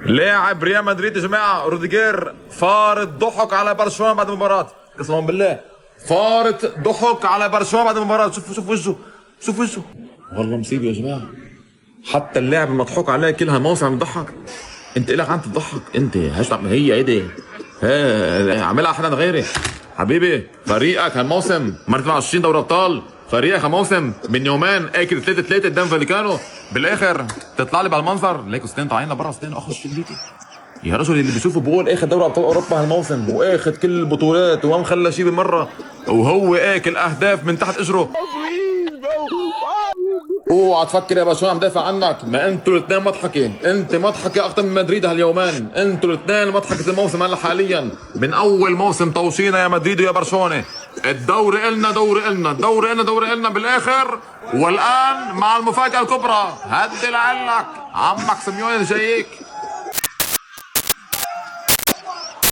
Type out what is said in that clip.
لاعب ريال مدريد يا جماعه روديجير فارض ضحك على برشلونه بعد المباراه، قسما بالله فارض ضحك على برشلونه بعد المباراه. شوف وشه، شوف وشه، والله مصيبه يا جماعه. حتى اللاعب المضحوك عليه كل هالموسم عم يضحك. انت الك عم تضحك انت، هي ايدي عاملها حدا غيري حبيبي. فريقك هالموسم مرت 20 دوري ابطال، فريقك هالموسم من يومين اكل 3-3 قدام فاليكانو، بالاخر تطلع لي بهالمنظر. ليك ستين طالعين برا، ستين اخذ شغلتي يا رجل. اللي بيشوفه بقول اخذ دوري ابطال اوروبا هالموسم واخذ كل البطولات وما مخلى شيء بالمره، وهو اكل اهداف من تحت اجره. اوعى تفكر يا باشا عم دافع عنك، ما انتوا الاثنين مضحكه، انت مضحكه اكثر من مدريد هاليومين، انتوا الاثنين مضحكه الموسم هلا حاليا. من اول موسم طوشينا يا مدريد ويا برشلونه، الدوري النا دوري النا بالاخر، والان مع المفاجاه الكبرى هدي لعلك عمك سيميوني جايك.